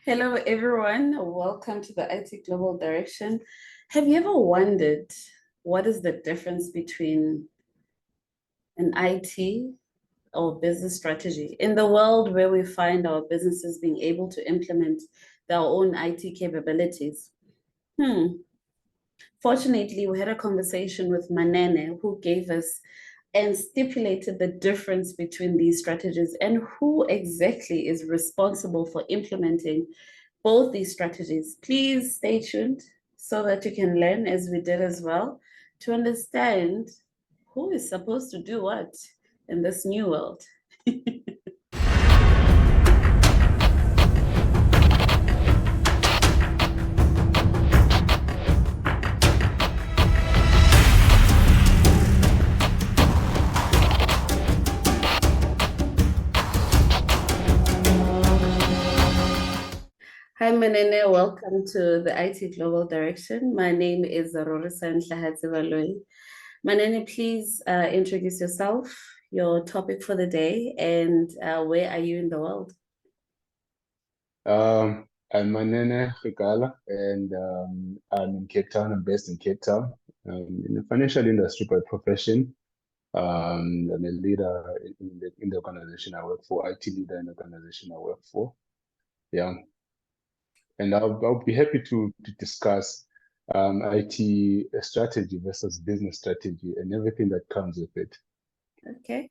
Hello, everyone. Welcome to the IT Global Direction. Have you ever wondered what is the difference between an IT or business strategy in the world where we find our businesses being able to implement their own IT capabilities? Hmm. Fortunately, we had a conversation with Manene, who gave us and stipulated the difference between these strategies and who exactly is responsible for implementing both these strategies. Please stay tuned so that you can learn, as we did as well, to understand who is supposed to do what in this new world. Hi, Manene. Welcome to the IT Global Direction. My name is Rorisang, Hlahatsi-Baloyi. Manene, please introduce yourself, your topic for the day, and where are you in the world? I'm Manene Rigala, and I'm in Cape Town. I'm based in Cape Town. In the financial industry by profession. I'm a leader in the organization I work for, IT leader in the organization I work for. Yeah, and I'll be happy to discuss IT strategy versus business strategy and everything that comes with it. Okay.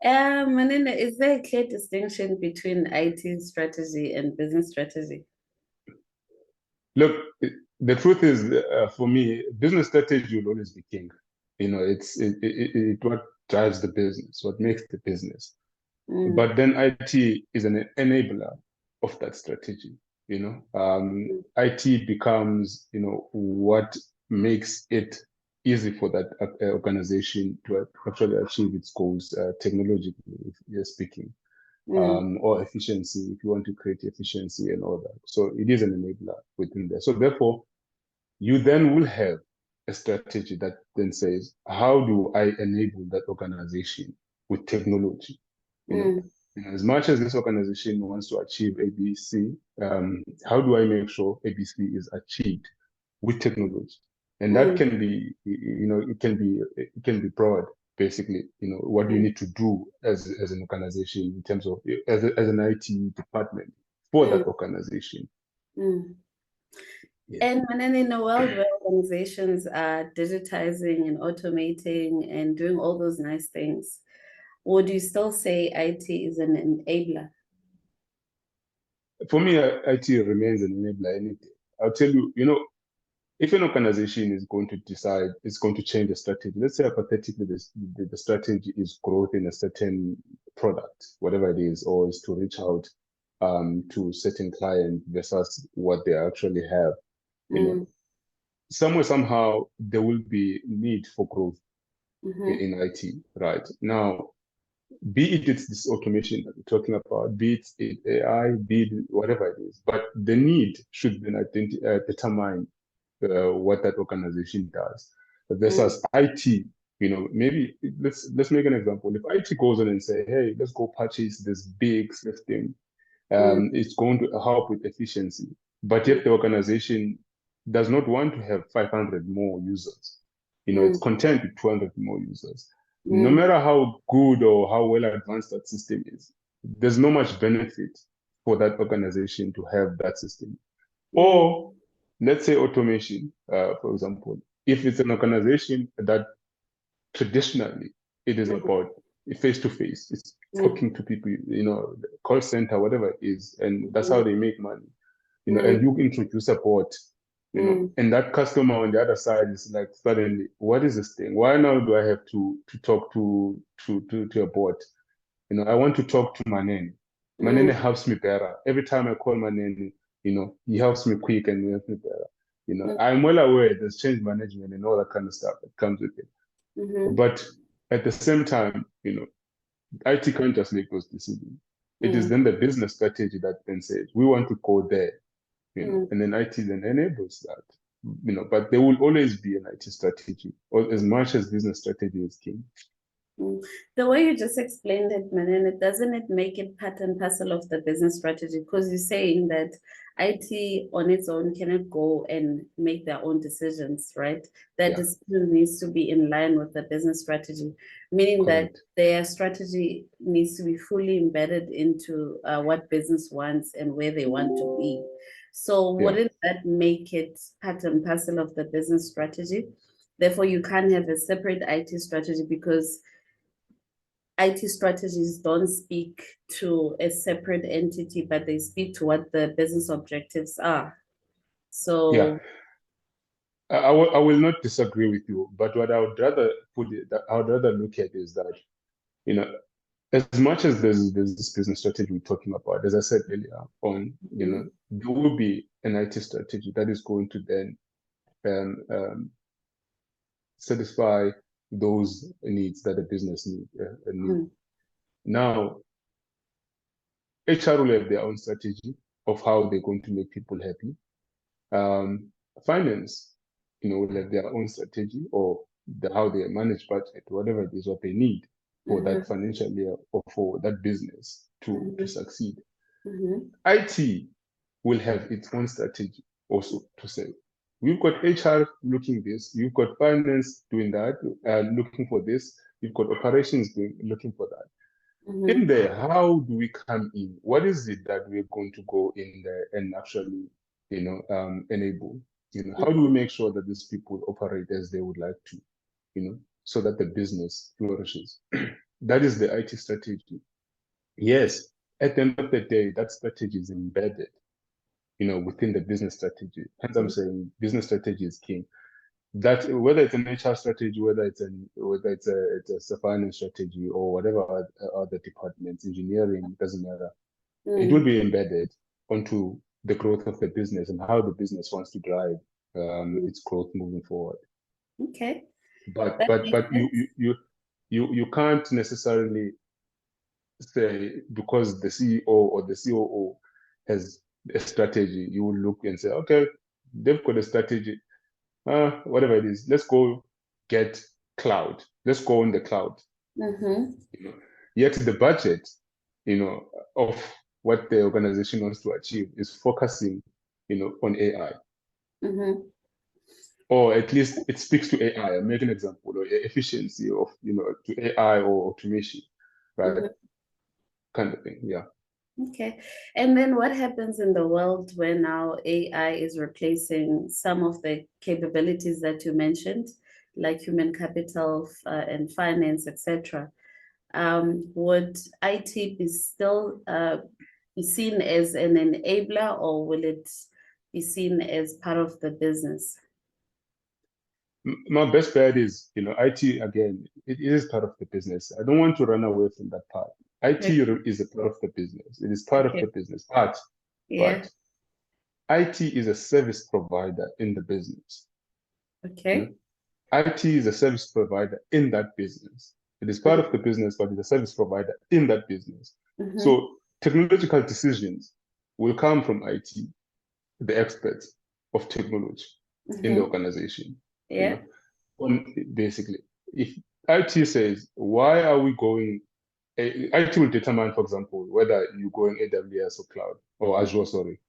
Manene, is there a clear distinction between IT strategy and business strategy? Look, the truth is, for me, business strategy will always be king. It's what drives the business, what makes the business. Mm, But then IT is an enabler of that strategy. IT becomes, what makes it easy for that organization to actually achieve its goals technologically, if you're speaking, mm, or efficiency, if you want to create efficiency and all that. So it is an enabler within there. So therefore, you then will have a strategy that then says, how do I enable that organization with technology? You know, mm, as much as this organization wants to achieve ABC, how do I make sure ABC is achieved with technology? And that mm, can be, it can be broad, basically. What you mm, need to do as an organization in terms of as an IT department for that mm, organization. mm. Yeah. And then in a world where organizations are digitizing and automating and doing all those nice things, would you still say IT is an enabler? For me, IT remains an enabler. Anything. I'll tell you, if an organization is going to decide, it's going to change the strategy, let's say hypothetically the strategy is growth in a certain product, whatever it is, or is to reach out to certain client versus what they actually have, you know, Mm, somewhere, somehow, there will be need for growth mm-hmm, in IT, right? Now, be it's this automation that we're talking about, be it AI, be it whatever it is, but the need should then determine what that organization does mm, versus IT. Maybe let's make an example. If IT goes on and say, hey, let's go purchase this big system, mm, it's going to help with efficiency, but mm, yet the organization does not want to have 500 more users. It's mm, content with 200 more users. No mm, matter how good or how well advanced that system is, there's no much benefit for that organization to have that system. mm, Or let's say automation, for example, if it's an organization that traditionally it is mm, about face to face, it's mm, talking to people, call center, whatever it is, and that's how mm, they make money. mm, And you introduce a bot, mm, and that customer on the other side is like, suddenly, what is this thing? Why now do I have to talk to a bot? I want to talk to Manene. Manene mm, helps me better. Every time I call Manene, he helps me quick and he helps me better. mm, I'm well aware there's change management and all that kind of stuff that comes with it. mm, But at the same time, IT can't just make those decisions. It is mm, then the business strategy that then says, we want to go there, mm. and then IT then enables that. But there will always be an IT strategy, or as much as business strategy is king. Mm. The way you just explained it, Manene, doesn't it make it part and parcel of the business strategy? Because you're saying that IT on its own cannot go and make their own decisions, right? That Yeah, decision needs to be in line with the business strategy, meaning that correct. their strategy needs to be fully embedded into what business wants and where they want to be. So Yeah, wouldn't that make it part and parcel of the business strategy? Therefore, you can't have a separate IT strategy because IT strategies don't speak to a separate entity, but they speak to what the business objectives are. yeah. So, I will not disagree with you, but what I would rather put it, that I would rather look at is that, you know, as much as there's this business strategy we're talking about, as I said earlier on, mhm, there will be an IT strategy that is going to then satisfy those needs that a business need. mhm, Now, HR will have their own strategy of how they're going to make people happy. Um, Finance, will have their own strategy or how they manage budget, whatever it is, what they need for mhm, that financial year or for that business to mhm, succeed. mhm, IT will have its own strategy also to say, we've got HR looking this, you've got finance doing that, looking for this, you've got operations looking for that. In mhm, there, how do we come in? What is it that we're going to go in there and actually, enable? How do we make sure that these people operate as they would like to, so that the business flourishes? That is the IT strategy. Yes, at the end of the day, that strategy is embedded, within the business strategy. Hence, I'm saying business strategy is king. That whether it's an HR strategy, whether it's a finance strategy or whatever other departments, engineering, doesn't matter. It will mhm. be embedded onto the growth of the business and how the business wants to drive its growth moving forward. Okay, But that but makes but you sense. you you you you can't necessarily say because the CEO or the COO has a strategy, you will look and say, okay, they've got a strategy. Whatever it is, let's go get cloud. Let's go on the cloud. Mhm, You know, yet the budget, of what the organization wants to achieve is focusing, on AI, mhm, or at least it speaks to AI. I'll make an example or efficiency of, to AI or automation, right? mhm. Kind of thing. Yeah. Okay. And then what happens in the world where now AI is replacing some of the capabilities that you mentioned, like human capital and finance, etc.? Would IT be still be seen as an enabler, or will it be seen as part of the business? My best bet is, IT again, it is part of the business. I don't want to run away from that part. IT Okay. is a part of the business. It is part of Okay. the business, but Yeah. IT is a service provider in the business. You know, Okay. IT is a service provider in that business. It is part of the business, but it's a service provider in that business. Mm-hmm. So technological decisions will come from IT, the experts of technology in the Mm-hmm. organization. You Yeah. know, on basically, if IT says, why are we going? IT will determine, for example, whether you're going AWS or cloud or Azure, sorry,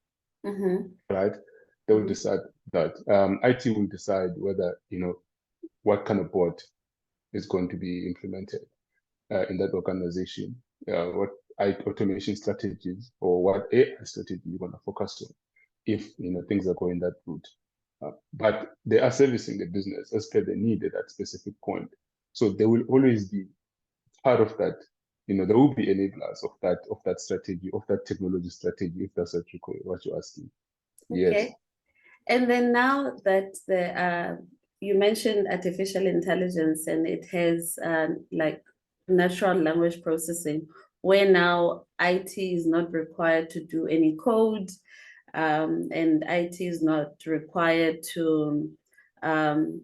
Mm-hmm. right? They will Mm-hmm. decide that. IT will decide whether, what kind of board is going to be implemented in that organization, what automation strategies or what AI strategy you're going to focus on if things are going that route. But they are servicing the business as per the need at that specific point. So there will always be part of that. There will be enablers of that strategy, of that technology strategy, if that's what you're asking. Yes. Okay. And then now that you mentioned artificial intelligence and it has like natural language processing, where now IT is not required to do any code, and IT is not required to um,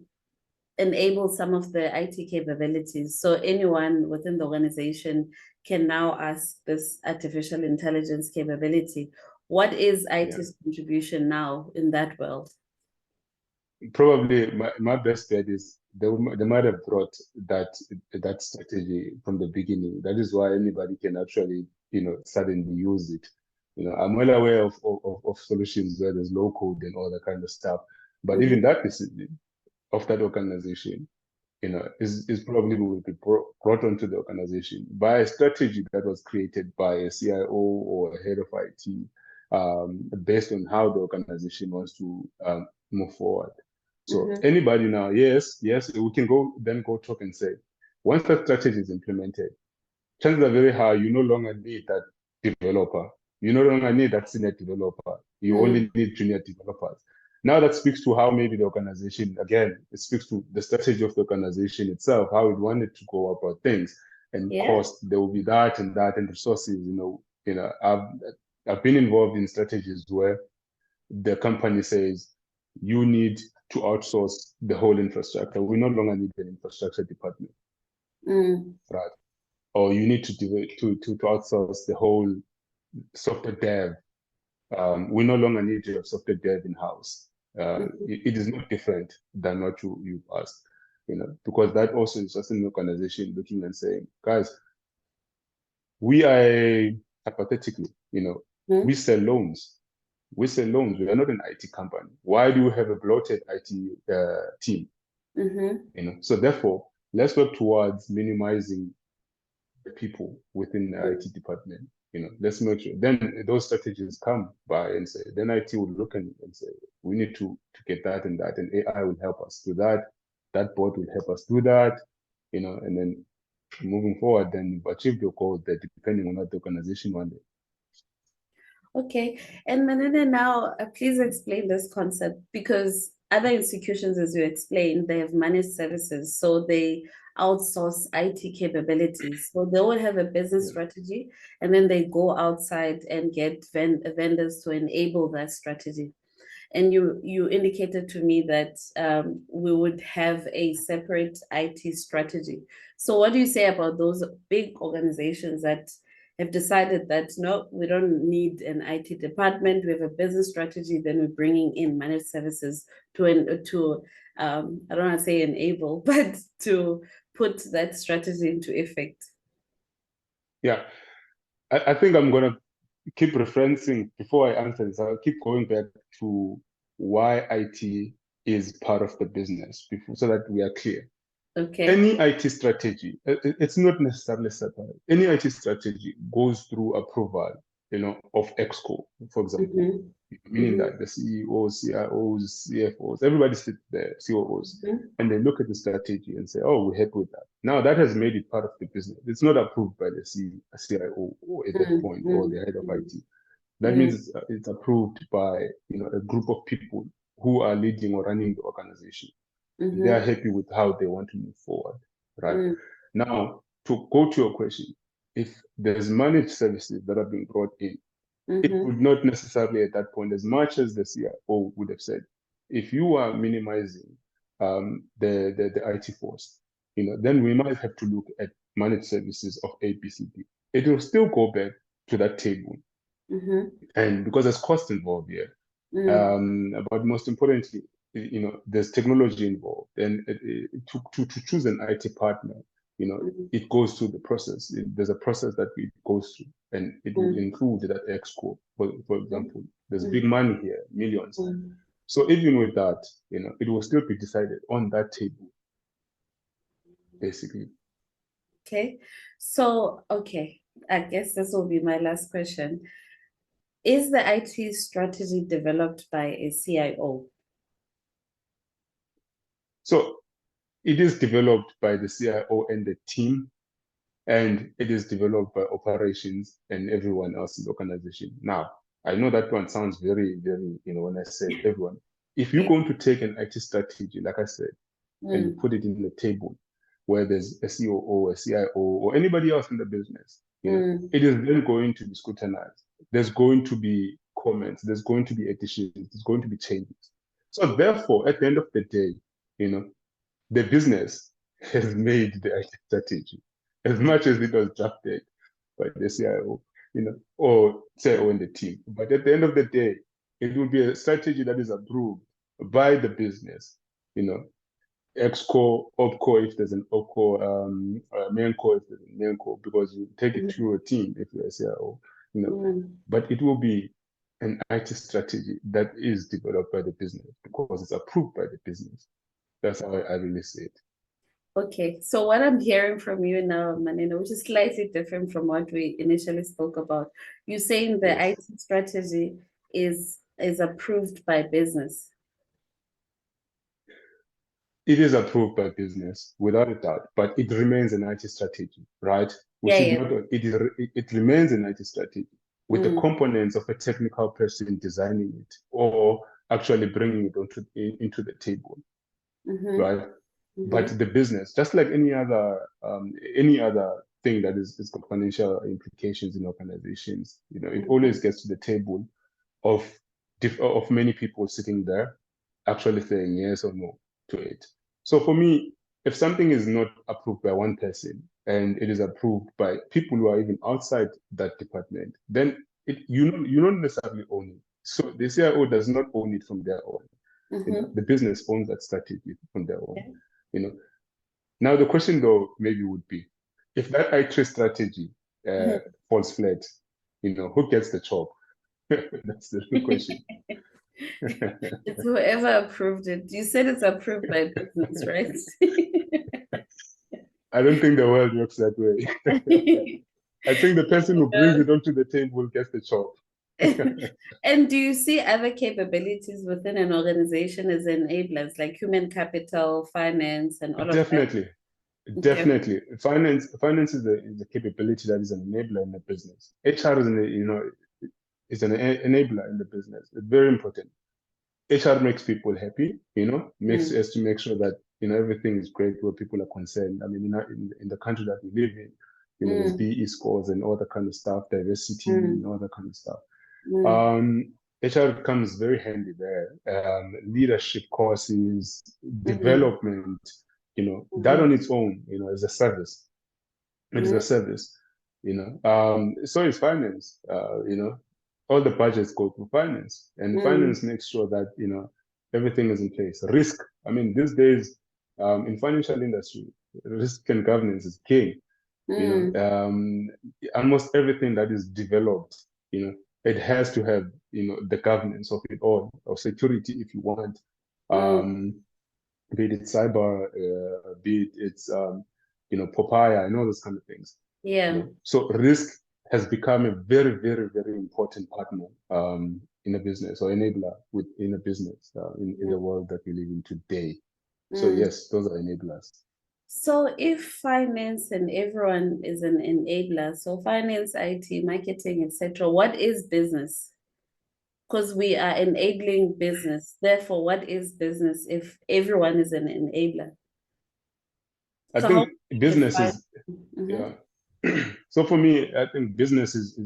enable some of the IT capabilities. So anyone within the organization can now ask this artificial intelligence capability, what is Yeah. IT's contribution now in that world? Probably my best bet is they might have brought that strategy from the beginning. That is why anybody can actually, suddenly use it. I'm well aware of solutions where there's low code and all that kind of stuff. But even that discipline of that organization, is probably will be brought onto the organization by a strategy that was created by a CIO or a head of IT, based on how the organization wants to move forward. So anybody now, yes, we can go talk and say, once that strategy is implemented, chances are very high you no longer need that developer. You no longer need that senior developer. You only need junior developers. Now that speaks to how maybe the organization, again, it speaks to the strategy of the organization itself, how it wanted to go about things. And cost, there will be that and resources, I've been involved in strategies where the company says you need to outsource the whole infrastructure. We no longer need an infrastructure department. Right. Or you need to outsource the whole software dev. We no longer need to have software dev in-house. It is not different than what you asked, because that also is just an organization looking and saying, guys, we are hypothetically, we sell loans. We sell loans. We are not an IT company. Why do you have a bloated IT team? So therefore, let's work towards minimizing the people within the IT department. Let's make sure. Then those strategies come by and say, then IT will look and say, we need to get that, and AI will help us do that. That bot will help us do that, and then moving forward, then you've achieved your goal there, depending on what the organization wanted. Okay, and Manene, now please explain this concept, because other institutions, as you explained, they have managed services, so they outsource IT capabilities. So they will have a business strategy, and then they go outside and get vendors to enable that strategy. And you indicated to me that we would have a separate IT strategy. So what do you say about those big organizations that have decided that no, we don't need an IT department, we have a business strategy, then we're bringing in managed services to I don't want to say enable, but to put that strategy into effect? Yeah, I think I'm going to keep referencing, before I answer this, I'll keep going back to why IT is part of the business, so that we are clear. Okay. Any IT strategy, it's not necessarily separate. Any IT strategy goes through approval, of EXCO, for example, meaning that the CEOs, CIOs, CFOs, everybody sits there, COOs, and they look at the strategy and say, oh, we're happy with that. Now that has made it part of the business. It's not approved by the CIO or at that point, or the head of IT. That means it's approved by, a group of people who are leading or running the organization. They are happy with how they want to move forward, right? Now, to go to your question, if there's managed services that are being brought in, it would not necessarily at that point, as much as the CIO would have said, if you are minimizing the IT force, then we might have to look at managed services of ABCD. It will still go back to that table. And because there's cost involved here. But most importantly, there's technology involved, and to choose an IT partner, it goes through the process. There's a process that it goes through, and it will include that EXCO, for example. There's big money here, millions. So even with that, it will still be decided on that table, basically. Okay, so I guess this will be my last question. Is the IT strategy developed by a CIO? So it is developed by the CIO and the team, and it is developed by operations and everyone else in the organization. Now, I know that one sounds very, very, when I say everyone, if you're going to take an IT strategy, like I said, and you put it in the table where there's a COO, a CIO, or anybody else in the business, it is then going to be scrutinized. There's going to be comments, there's going to be additions, there's going to be changes. So therefore, at the end of the day, the business has made the IT strategy, as much as it was drafted by the CIO, or CIO and the team. But at the end of the day, it will be a strategy that is approved by the business, exco, opco if there's an opco, mainco if there's a mainco, because you take it through a team if you're a CIO, but it will be an IT strategy that is developed by the business because it's approved by the business. That's how I really see it. Okay, so what I'm hearing from you now, Manene, which is slightly different from what we initially spoke about, you're saying the Yes. IT strategy is approved by business. It is approved by business without a doubt, but it remains an IT strategy, right? We Yeah, should yeah. not, it remains an IT strategy with the components of a technical person designing it or actually bringing it into the table, right? But the business, just like any other thing that is got financial implications in organizations, it always gets to the table of many people sitting there actually saying yes or no to it. So for me, if something is not approved by one person and it is approved by people who are even outside that department, then you don't necessarily own it. So the CIO does not own it from their own. The business owns that strategy from their own. Now the question though maybe would be, if that IT strategy falls flat, who gets the job? That's the real question. It's whoever approved it. You said it's approved by business, right? I don't think the world works that way. I think the person who brings it onto the table gets the job. And do you see other capabilities within an organization as enablers, like human capital, finance, and all of Definitely. that? Definitely. Finance is a capability that is an enabler in the business. HR is an enabler in the business. It's very important. HR makes people happy, makes us to make sure that everything is great where people are concerned. I mean, in the country that we live in, there's BE scores and all that kind of stuff, diversity and all that kind of stuff. HR comes very handy there. Leadership courses, development, that on its own, is a service. It is a service, so is finance, all the budgets go through finance, and finance makes sure that, everything is in place. Risk, I mean, these days, in financial industry, risk and governance is king. Almost everything that is developed, it has to have, the governance of it all, or security if you want. Be it cyber, be it it's papaya and all those kind of things. Yeah. So risk has become a very, very, very important partner in a business, or enabler within a business in the world that we live in today. So yes, those are enablers. So if finance and everyone is an enabler, so finance, IT, marketing, etc., what is business? Because we are enabling business. Therefore, what is business if everyone is an enabler? I So think business define... is, yeah. So for me, I think business is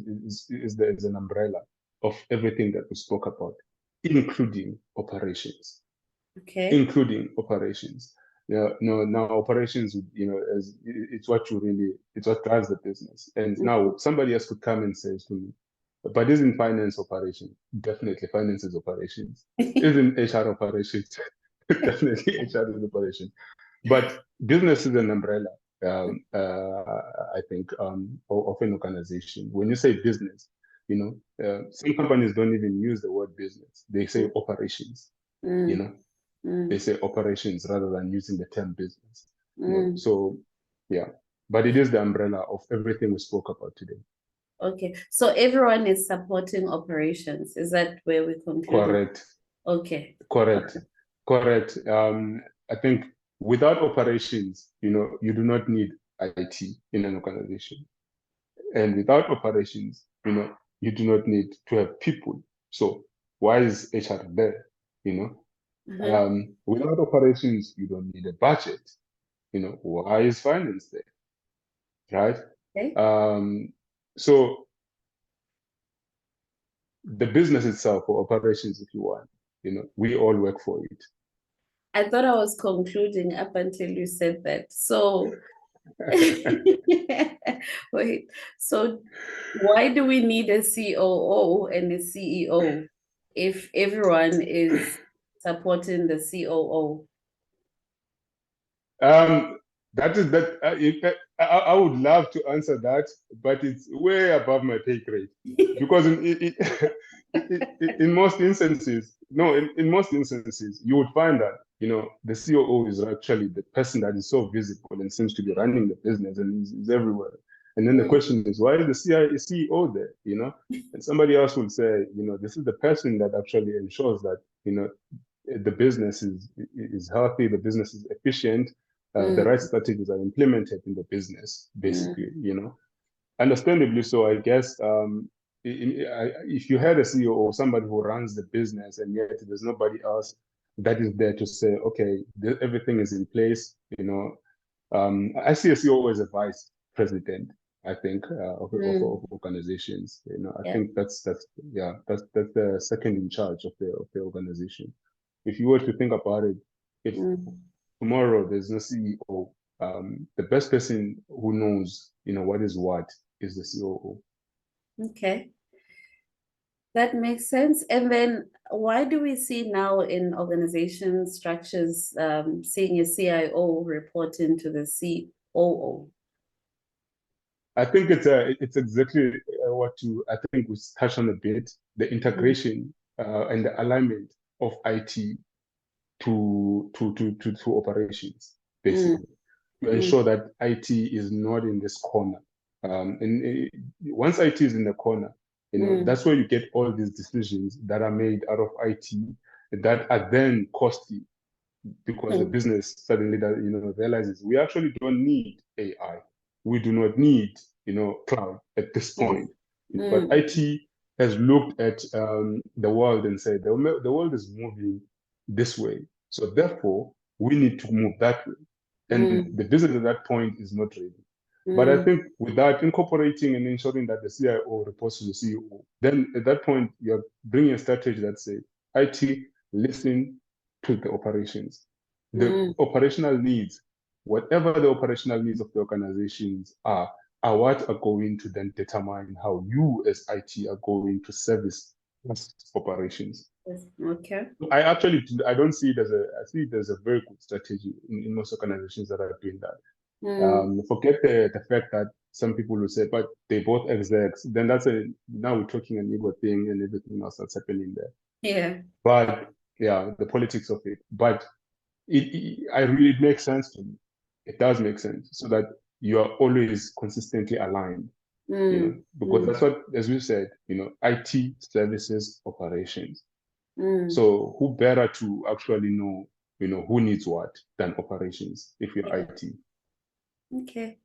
an umbrella of everything that we spoke about, including operations. Okay. Including operations. Now operations, it's what drives the business. And now somebody else could come and say to me, but isn't finance operation? Definitely finance is operations. Isn't HR operations? Definitely HR is operation. But business is an umbrella, I think, of an organization. When you say business, some companies don't even use the word business. They say operations, They say operations rather than using the term business. So, yeah. But it is the umbrella of everything we spoke about today. Okay. So everyone is supporting operations. Is that where we conclude? Correct. Okay. Correct. Correct. I think without operations, you do not need IT in an organization. And without operations, you do not need to have people. So why is HR there? Without operations, you don't need a budget. Why is finance there? Right? Okay. So the business itself, or operations, if you want, we all work for it. I thought I was concluding up until you said that. So wait, so why do we need a COO and a CEO if everyone is supporting the COO? That is that. I would love to answer that, but it's way above my pay grade. Because in most instances, no, in most instances, you would find that the COO is actually the person that is so visible and seems to be running the business and is everywhere. And then the question is, why is the CEO there? And somebody else will say, this is the person that actually ensures that the business is healthy, the business is efficient, the right strategies are implemented in the business, basically, Understandably so, I guess, if you had a CEO or somebody who runs the business and yet there's nobody else that is there to say, okay, everything is in place, I see a CEO as a vice president, I think, of organizations. I think that's the second in charge of the organization. If you were to think about it, if tomorrow there's no CEO, the best person who knows, what is what is the COO. Okay. That makes sense. And then why do we see now in organization structures seeing a CIO reporting to the COO? I think it's exactly what I think we touched on a bit, the integration and the alignment of IT to operations, basically, to ensure that IT is not in this corner. And once IT is in the corner, that's where you get all these decisions that are made out of IT that are then costly because the business suddenly realizes we actually don't need AI. We do not need cloud at this point. But IT has looked at the world and said the world is moving this way, so therefore we need to move that way. And the business at that point is not ready. But I think without incorporating and ensuring that the CIO reports to the CEO, then at that point you're bringing a strategy that says IT, listen to the operations. The operational needs, whatever the operational needs of the organizations are what are going to then determine how you as IT are going to service operations. Okay. I don't see it as I see it as a very good strategy in most organizations that are doing that. Forget the fact that some people will say, but they both execs, then now we're talking an ego thing and everything else that's happening there. Yeah. But yeah, the politics of it. But it makes sense to me. It does make sense so that you are always consistently aligned, because that's what, as we said, IT services operations. So who better to actually know, who needs what than operations if you're IT. Okay.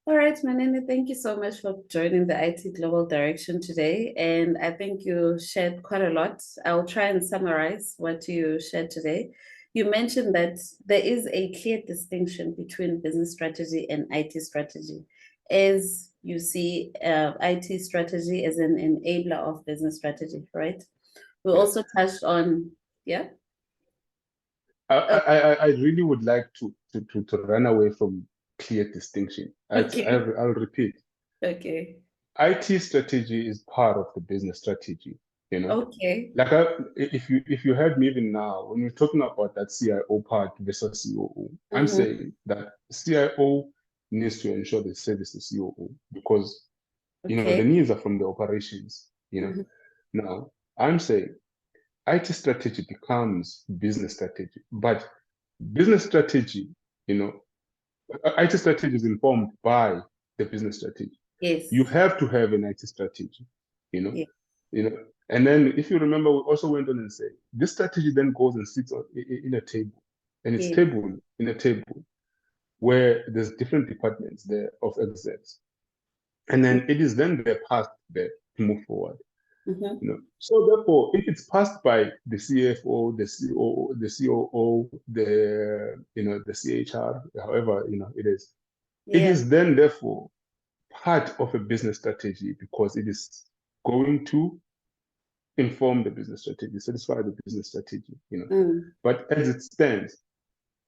All right, Manene, thank you so much for joining the IT Global Direction today. And I think you shared quite a lot. I'll try and summarize what you shared today. You mentioned that there is a clear distinction between business strategy and IT strategy. As you see, IT strategy as an enabler of business strategy, right? We also touched on, yeah? I really would like to run away from clear distinction. I'll repeat. Okay. IT strategy is part of the business strategy, Okay. Like if you heard me even now, when we're talking about that CIO part versus COO, I'm saying that CIO needs to ensure they service the COO because the needs are from the operations, Now, I'm saying IT strategy becomes business strategy, but business strategy, IT strategy is informed by the business strategy. Yes. You have to have an IT strategy, and then if you remember, we also went on and said this strategy then goes and sits in a table, and it's in a table where there's different departments there of execs, and then it is then they're passed there to move forward. So therefore, if it's passed by the CFO, the COO, the CHR, however it is, it is then therefore part of a business strategy because it is going to inform the business strategy, satisfy the business strategy, But as it stands,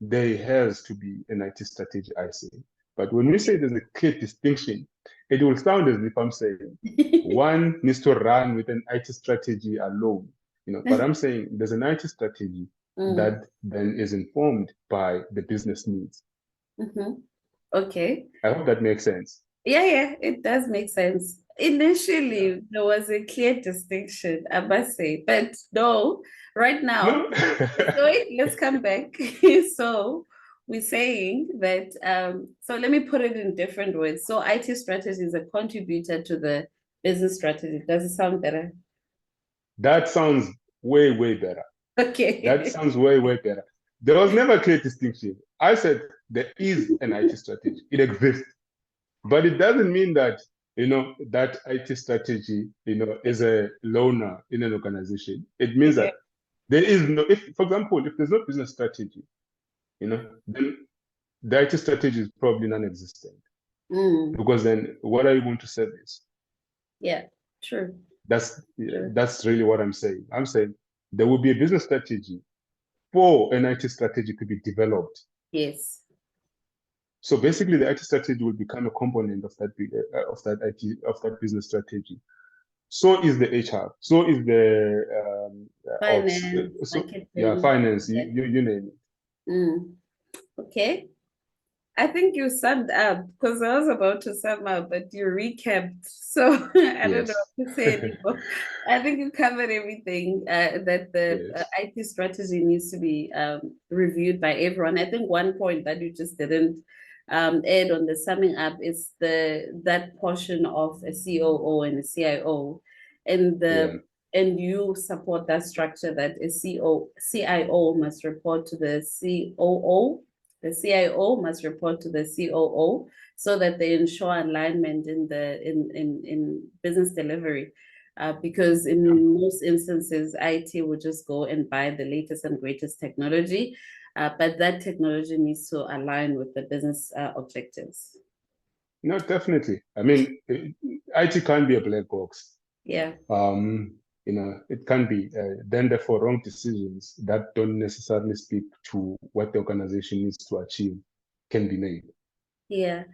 there has to be an IT strategy, I say. But when we say there's a clear distinction, it will sound as if I'm saying one needs to run with an IT strategy alone, But I'm saying there's an IT strategy that then is informed by the business needs. Okay. I hope that makes sense. Yeah, it does make sense. Initially, there was a clear distinction, I must say, but no, right now, No? so let's come back. So we're saying that, so let me put it in different words. So IT strategy is a contributor to the business strategy. Does it sound better? That sounds way, way better. Okay. That sounds way, way better. There was never a clear distinction. I said there is an IT strategy. It exists. But it doesn't mean that, that IT strategy, is a loner in an organization. It means that there is no, if, for example, if there's no business strategy, then the IT strategy is probably non-existent. Because then what are you going to service? Yeah, true. That's really what I'm saying. I'm saying there will be a business strategy for an IT strategy to be developed. Yes. So basically, the IT strategy will become a component of that business strategy. So is the HR. So is the ops. Finance, marketing. Finance. You name it. Okay. I think you summed up because I was about to sum up, but you recapped. So I don't know what to say anymore. I think you covered everything that the IT strategy needs to be reviewed by everyone. I think one point that you just didn't add on the summing up is that portion of a COO and a CIO, and and you support that structure that a CIO must report to the COO. The CIO must report to the COO so that they ensure alignment in business delivery. Because in most instances, IT will just go and buy the latest and greatest technology, but that technology needs to align with the business objectives. No, definitely. I mean, IT can't be a black box. Yeah. It can be. Then therefore, wrong decisions that don't necessarily speak to what the organization needs to achieve can be made. Yeah.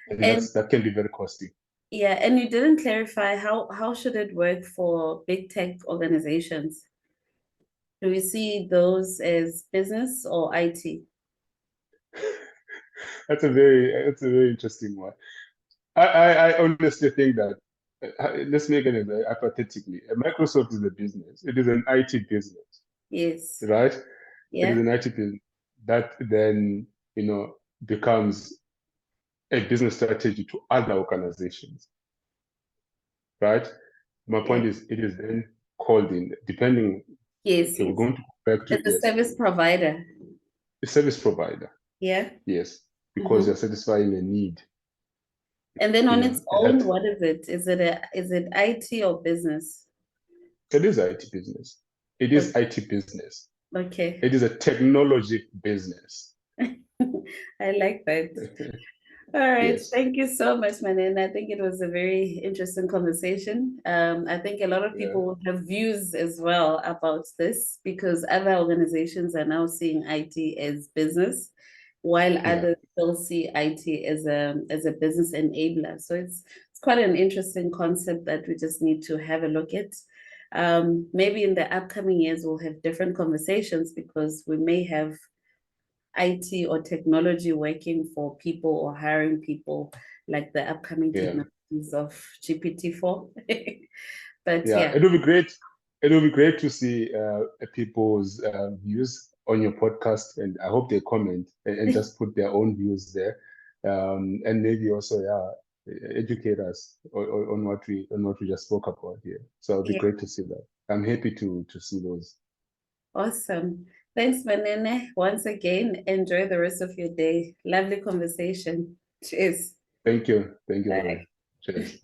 And that can be very costly. Yeah, and you didn't clarify how should it work for big tech organizations? Do we see those as business or IT? That's a very interesting one. I honestly think that let's make it hypothetically. Microsoft is a business. It is an IT business. Yes. Right? Yeah. It is an IT business that then, becomes a business strategy to other organizations. Right? My point is, it is then called in, depending. Yes. Okay, we're going to go back to it's a service provider. A service provider. Yeah. Yes, because you're satisfying a need. And then on its own, what is it? Is it IT or business? It is IT business. It is IT business. Okay. It is a technology business. I like that. All right. Yes. Thank you so much, Manene. I think it was a very interesting conversation. I think a lot of people will have views as well about this because other organizations are now seeing IT as business, while others still see IT as a business enabler. So it's quite an interesting concept that we just need to have a look at. Maybe in the upcoming years, we'll have different conversations because we may have IT or technology working for people or hiring people, like the upcoming technologies of GPT-4. But it will be great. It will be great to see people's views on your podcast, and I hope they comment and just put their own views there, and maybe also educate us on what we just spoke about here. So it'll be great to see that. I'm happy to see those. Awesome. Thanks, Manene. Once again, enjoy the rest of your day. Lovely conversation. Cheers. Thank you. Thank you. Cheers.